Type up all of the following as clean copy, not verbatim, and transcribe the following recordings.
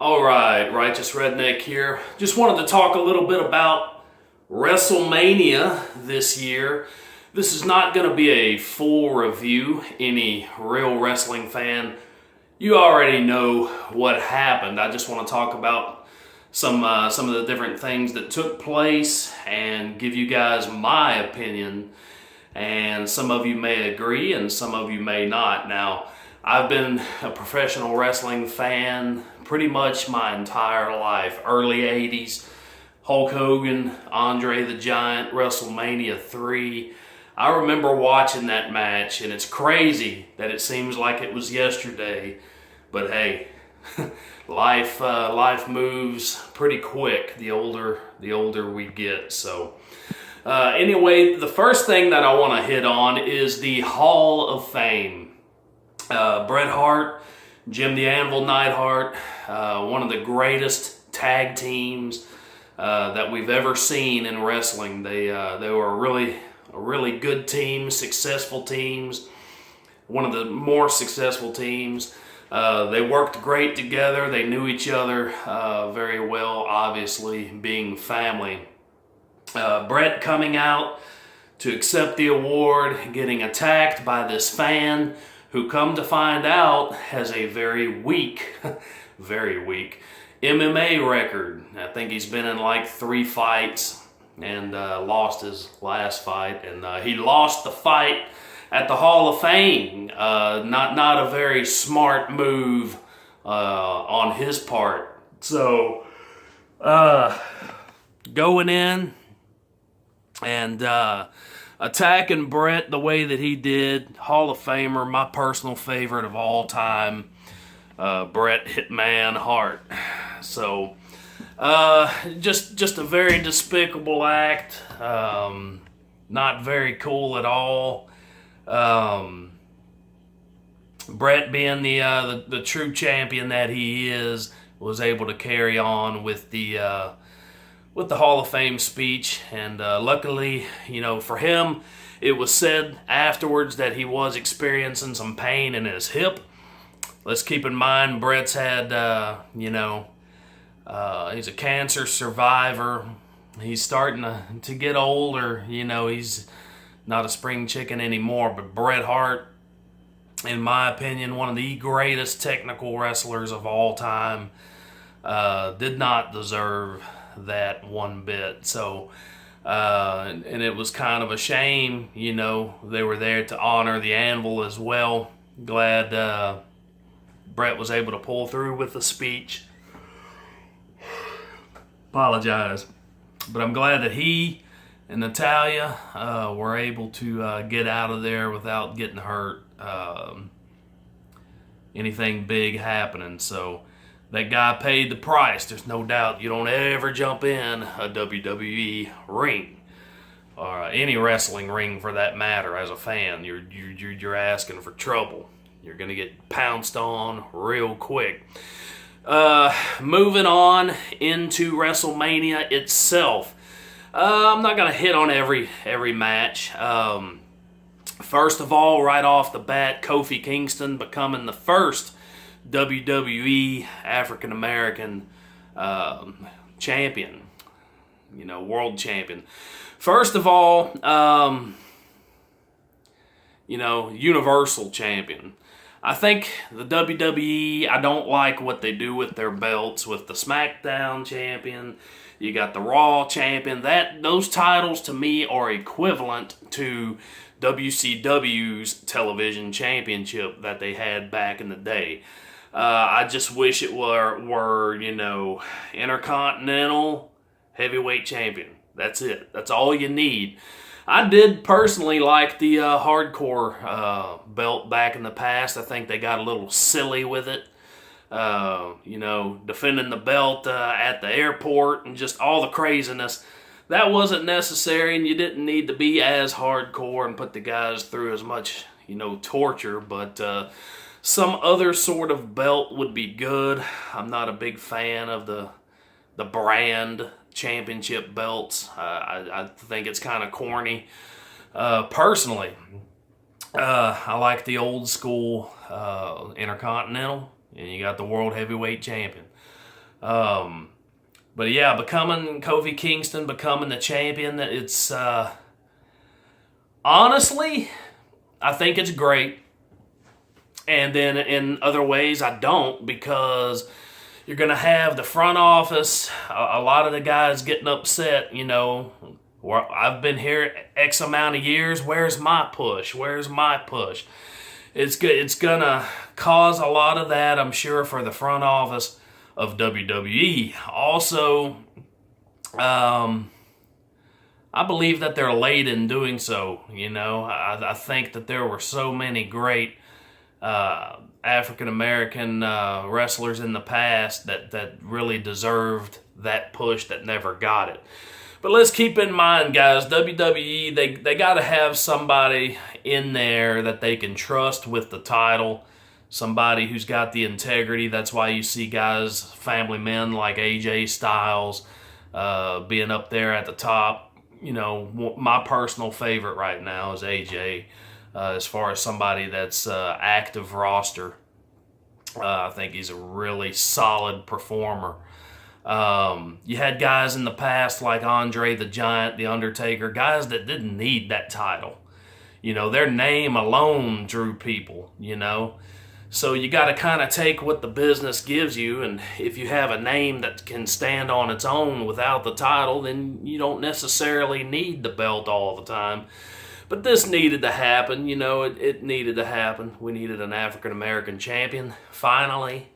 All right, Righteous Redneck here. Just wanted to talk a little bit about Wrestlemania this year. This is not going to be a full review. Any real wrestling fan, you already know what happened. I just want to talk about some of the different things that took place and give you guys my opinion. And some of you may agree and some of you may not. Now, I've been a professional wrestling fan pretty much my entire life. Early 80s, Hulk Hogan, Andre the Giant, WrestleMania 3. I remember watching that match, and it's crazy that it seems like it was yesterday. But hey, life moves pretty quick the older we get. So anyway, the first thing that I want to hit on is the Hall of Fame. Bret Hart, Jim the Anvil Neidhart, one of the greatest tag teams that we've ever seen in wrestling. They were a really good team, successful teams, one of the more successful teams. They worked great together. They knew each other very well, obviously being family. Bret coming out to accept the award, getting attacked by this fan who, come to find out, has a very weak MMA record. I think he's been in like 3 fights and lost his last fight. And he lost the fight at the Hall of Fame. Not a very smart move on his part. So going in and attacking Bret the way that he did, Hall of Famer, my personal favorite of all time, Bret Hitman Hart. So, just a very despicable act, not very cool at all. Bret, being the true champion that he is, was able to carry on with the Hall of Fame speech, and luckily, for him, it was said afterwards that he was experiencing some pain in his hip. Let's keep in mind, Bret's had, he's a cancer survivor. He's starting to get older. He's not a spring chicken anymore, but Bret Hart, in my opinion, one of the greatest technical wrestlers of all time, did not deserve that one bit. So and it was kind of a shame. They were there to honor the Anvil as well. Glad Bret was able to pull through with the speech. Apologize, but I'm glad that he and Natalia were able to get out of there without getting hurt, anything big happening. So that guy paid the price. There's no doubt. You don't ever jump in a WWE ring, or any wrestling ring for that matter. As a fan, you're asking for trouble. You're gonna get pounced on real quick. Moving on into WrestleMania itself. I'm not gonna hit on every match. First of all, right off the bat, Kofi Kingston becoming the first WWE African American champion, world champion. First of all, Universal champion. I think the WWE, I don't like what they do with their belts, with the SmackDown champion. You got the Raw champion. Those titles to me are equivalent to WCW's television championship that they had back in the day. I just wish it were Intercontinental Heavyweight Champion. That's it. That's all you need. I did personally like the hardcore belt back in the past. I think they got a little silly with it. Defending the belt at the airport and just all the craziness. That wasn't necessary, and you didn't need to be as hardcore and put the guys through as much, torture. But some other sort of belt would be good. I'm not a big fan of the brand championship belts. I think it's kind of corny. Personally, I like the old school Intercontinental, and you got the World Heavyweight Champion. But yeah, Kofi Kingston becoming the champion, it's honestly, I think it's great. And then in other ways, I don't, because you're going to have the front office, a lot of the guys getting upset, I've been here X amount of years. Where's my push? Where's my push? It's good. It's going to cause a lot of that, I'm sure, for the front office of WWE. Also, I believe that they're late in doing so. I think that there were so many great African American wrestlers in the past that really deserved that push that never got it. But let's keep in mind, guys, WWE, they got to have somebody in there that they can trust with the title, somebody who's got the integrity. That's why you see guys, family men like AJ Styles being up there at the top. My personal favorite right now is AJ. As far as somebody that's active roster, I think he's a really solid performer. You had guys in the past like Andre the Giant, The Undertaker, guys that didn't need that title. Their name alone drew people, So you got to kind of take what the business gives you, and if you have a name that can stand on its own without the title, then you don't necessarily need the belt all the time. But this needed to happen, it needed to happen. We needed an African-American champion, finally,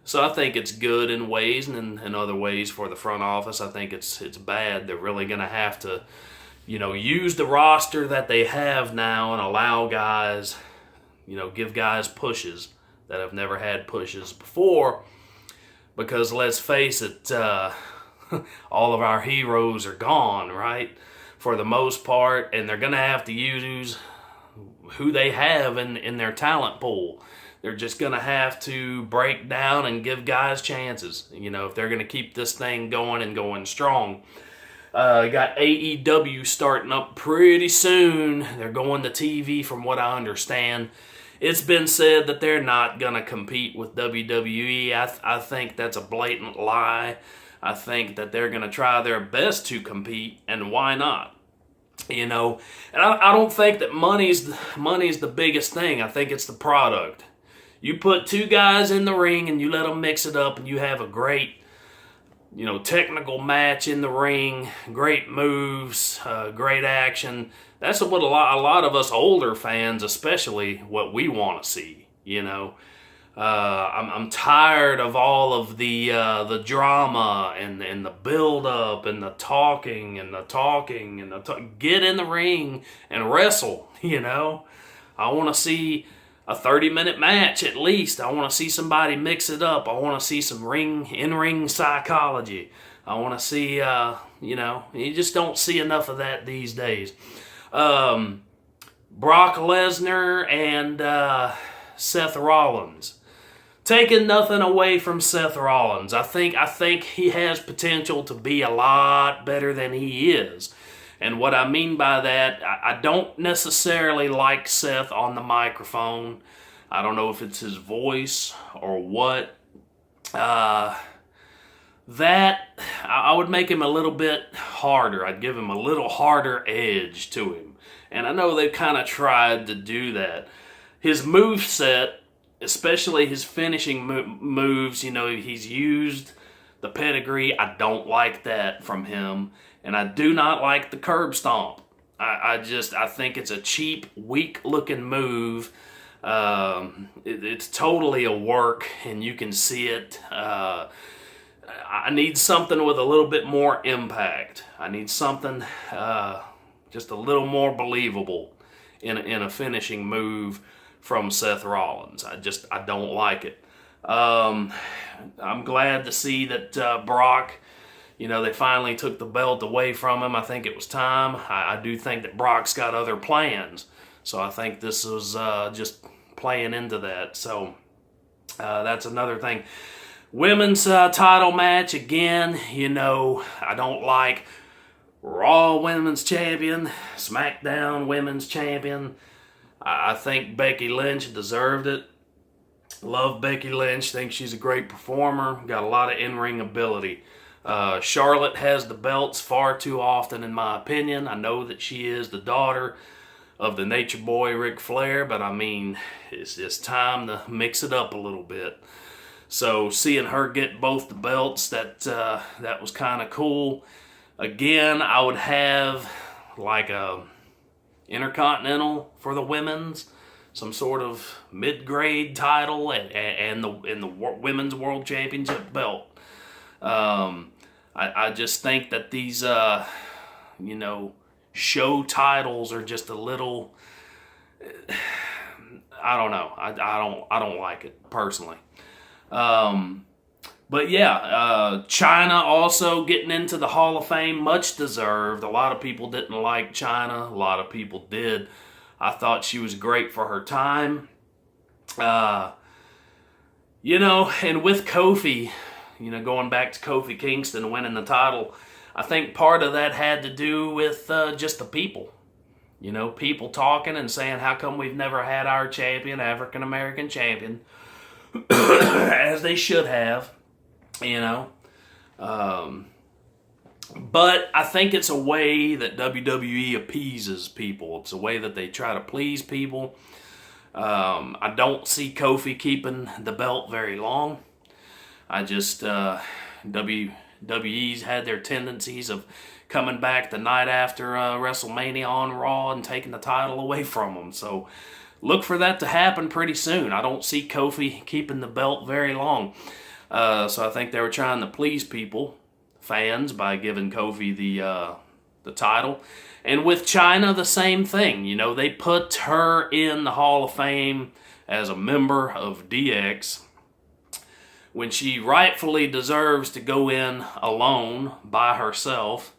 So I think it's good in ways, and in other ways for the front office, I think it's bad. They're really going to have to, use the roster that they have now and allow guys, give guys pushes that have never had pushes before. Because let's face it, all of our heroes are gone, right? For the most part, and they're going to have to use who they have in their talent pool. They're just going to have to break down and give guys chances, if they're going to keep this thing going and going strong. Got AEW starting up pretty soon. They're going to TV from what I understand. It's been said that they're not going to compete with WWE. I think that's a blatant lie. I think that they're going to try their best to compete, and why not? And I don't think that money's the biggest thing. I think it's the product. You put two guys in the ring and you let them mix it up, and you have a great, technical match in the ring, great moves, great action. That's what a lot of us older fans, especially, what we want to see. I'm tired of all of the drama and the build up and the talking. Get in the ring and wrestle. I want to see a 30-minute match at least. I want to see somebody mix it up. I want to see some in-ring psychology. I want to see you just don't see enough of that these days. Brock Lesnar and Seth Rollins. Taking nothing away from Seth Rollins. I think he has potential to be a lot better than he is. And what I mean by that, I don't necessarily like Seth on the microphone. I don't know if it's his voice or what. I would make him a little bit harder. I'd give him a little harder edge to him. And I know they've kind of tried to do that. His moveset, especially his finishing moves, he's used the pedigree. I don't like that from him. And I do not like the curb stomp. I think it's a cheap, weak-looking move. It's totally a work, and you can see it. I need something with a little bit more impact. I need something just a little more believable in a finishing move from Seth Rollins. I don't like it. I'm glad to see that Brock, they finally took the belt away from him. I think it was time. I do think that Brock's got other plans. So I think this was just playing into that. So that's another thing. Women's title match, again, I don't like Raw Women's Champion, SmackDown Women's Champion. I think Becky Lynch deserved it. Love Becky Lynch. Think she's a great performer. Got a lot of in-ring ability. Charlotte has the belts far too often, in my opinion. I know that she is the daughter of the Nature Boy Ric Flair, but I mean, it's time to mix it up a little bit. So seeing her get both the belts, that was kind of cool. Again, I would have like a Intercontinental for the women's, some sort of mid-grade title, and the women's world championship belt. I just think that these show titles are just a little. I don't know. I don't like it personally. But yeah, China also getting into the Hall of Fame, much deserved. A lot of people didn't like China. A lot of people did. I thought she was great for her time. And with Kofi, going back to Kofi Kingston winning the title, I think part of that had to do with just the people. People talking and saying, how come we've never had our champion, African-American champion, as they should have, But I think it's a way that WWE appeases people. It's a way that they try to please people. I don't see Kofi keeping the belt very long. I just, WWE's had their tendencies of coming back the night after WrestleMania on Raw and taking the title away from them. So look for that to happen pretty soon. I don't see Kofi keeping the belt very long. So I think they were trying to please people, fans, by giving Kofi the title. And with China, the same thing. They put her in the Hall of Fame as a member of DX when she rightfully deserves to go in alone by herself.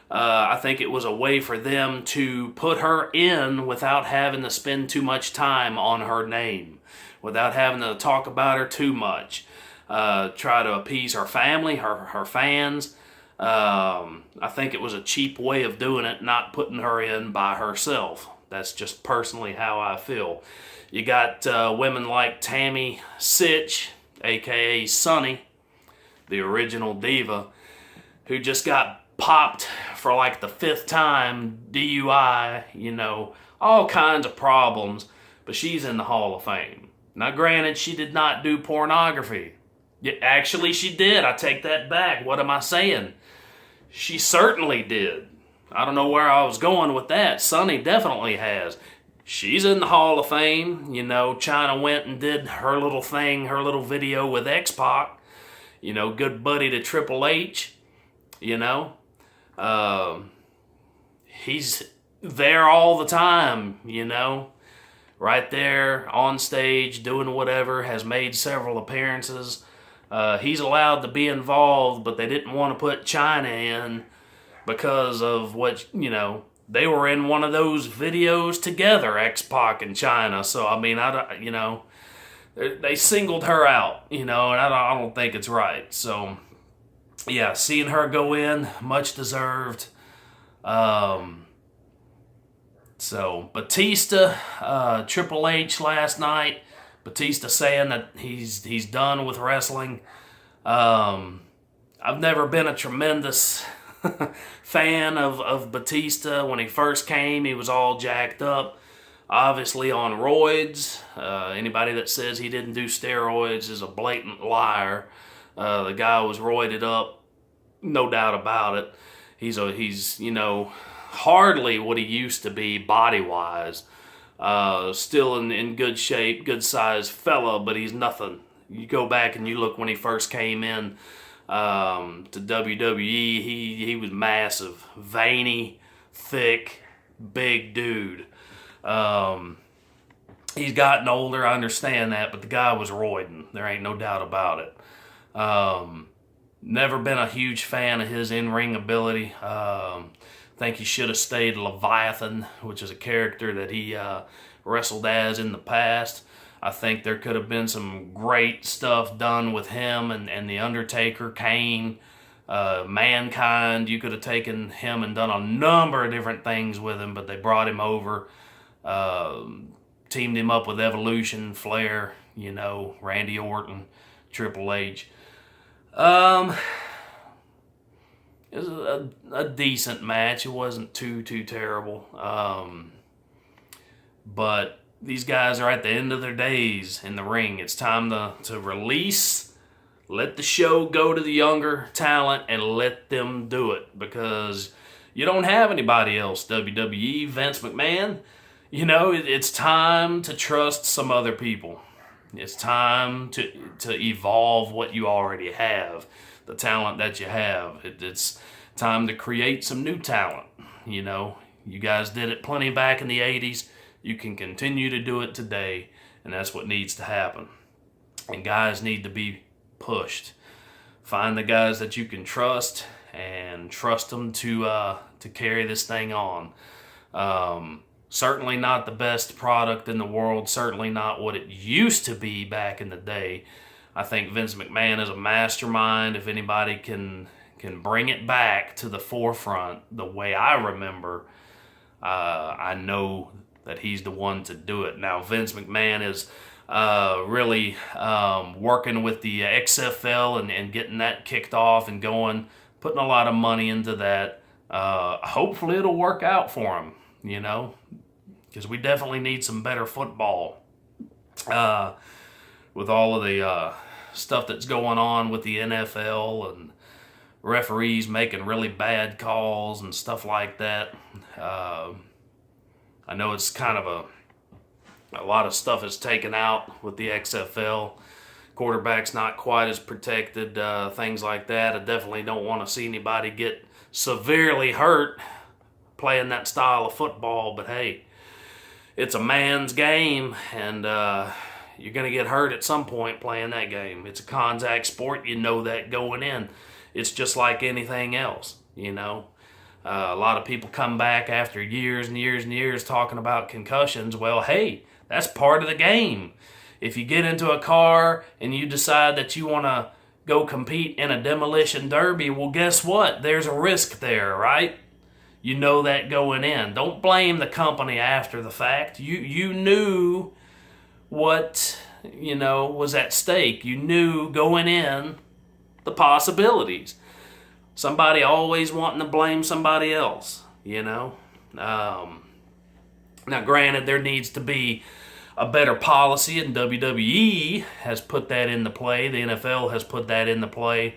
I think it was a way for them to put her in without having to spend too much time on her name, without having to talk about her too much. Try to appease her family, her fans. I think it was a cheap way of doing it, not putting her in by herself. That's just personally how I feel. You got women like Tammy Sitch, a.k.a. Sunny, the original diva, who just got popped for like the 5th time, DUI, all kinds of problems, but she's in the Hall of Fame. Now granted, she did not do pornography. Actually, she did. I take that back. What am I saying? She certainly did. I don't know where I was going with that. Sunny definitely has. She's in the Hall of Fame. China went and did her little thing, her little video with X-Pac. Good buddy to Triple H. He's there all the time, right there on stage doing whatever, has made several appearances. He's allowed to be involved, but they didn't want to put China in because of what, they were in one of those videos together, X-Pac and China. So, I mean, they singled her out, and I don't think it's right. So, yeah, seeing her go in, much deserved. So, Batista, Triple H last night, Batista saying that he's done with wrestling. I've never been a tremendous fan of Batista. When he first came, he was all jacked up, obviously on roids. Anybody that says he didn't do steroids is a blatant liar. The guy was roided up, no doubt about it. He's hardly what he used to be body-wise. Still in good shape, good sized fella, but he's nothing. You go back and you look when he first came in to WWE, he was massive, veiny, thick, big dude. He's gotten older, I understand that, but the guy was roiding. There ain't no doubt about it. Never been a huge fan of his in-ring ability. Think he should have stayed Leviathan, which is a character that he wrestled as in the past. I think there could have been some great stuff done with him and The Undertaker, Kane, Mankind. You could have taken him and done a number of different things with him, but they brought him over, teamed him up with Evolution, Flair, Randy Orton, Triple H. It was a decent match. It wasn't too terrible. But these guys are at the end of their days in the ring. It's time to release, let the show go to the younger talent and let them do it, because you don't have anybody else, WWE, Vince McMahon. It's time to trust some other people. It's time to evolve what you already have, the talent that you have. It's time to create some new talent. You guys did it plenty back in the 80s. You can continue to do it today, and that's what needs to happen. And guys need to be pushed. Find the guys that you can trust and trust them to carry this thing on. Certainly not the best product in the world. Certainly not what it used to be back in the day. I think Vince McMahon is a mastermind. If anybody can bring it back to the forefront the way I remember, I know that he's the one to do it. Now, Vince McMahon is really working with the XFL and getting that kicked off and going, putting a lot of money into that. Hopefully it'll work out for him, because we definitely need some better football. With all of the stuff that's going on with the NFL and referees making really bad calls and stuff like that. I know it's kind of a lot of stuff is taken out with the XFL. Quarterback's not quite as protected, things like that. I definitely don't want to see anybody get severely hurt playing that style of football, but hey, it's a man's game, and you're going to get hurt at some point playing that game. It's a contact sport. You know that going in. It's just like anything else, A lot of people come back after years and years and years talking about concussions. Well, hey, that's part of the game. If you get into a car and you decide that you want to go compete in a demolition derby, well, guess what? There's a risk there, right? You know that going in. Don't blame the company after the fact. You knew what, was at stake. You knew going in the possibilities. Somebody always wanting to blame somebody else, Now, granted, there needs to be a better policy, and WWE has put that into play. The NFL has put that into play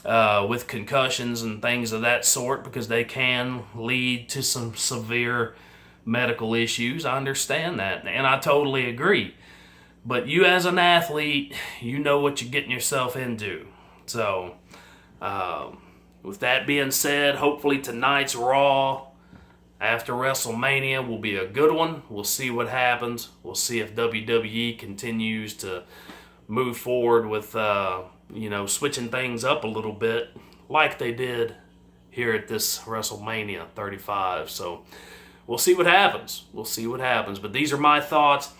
with concussions and things of that sort, because they can lead to some severe medical issues. I understand that, and I totally agree. But you as an athlete, you know what you're getting yourself into. So, with that being said, hopefully tonight's Raw after WrestleMania will be a good one. We'll see what happens. We'll see if WWE continues to move forward with, switching things up a little bit like they did here at this WrestleMania 35. So we'll see what happens. But these are my thoughts.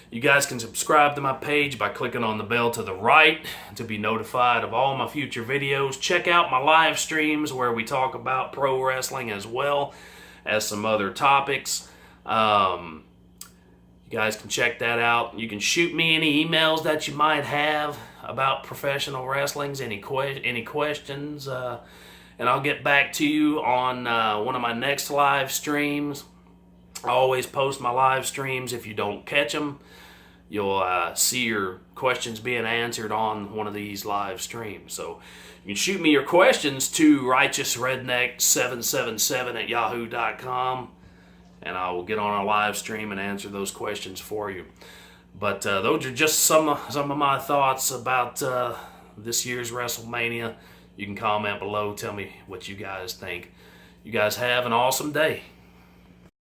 You guys can subscribe to my page by clicking on the bell to the right to be notified of all my future videos. Check out my live streams where we talk about pro wrestling as well as some other topics. You guys can check that out. You can shoot me any emails that you might have about professional wrestling, any questions, and I'll get back to you on one of my next live streams. I always post my live streams. If you don't catch them, you'll see your questions being answered on one of these live streams. So you can shoot me your questions to righteousredneck777@yahoo.com, and I will get on a live stream and answer those questions for you. But those are just some of my thoughts about this year's WrestleMania. You can comment below, tell me what you guys think. You guys have an awesome day.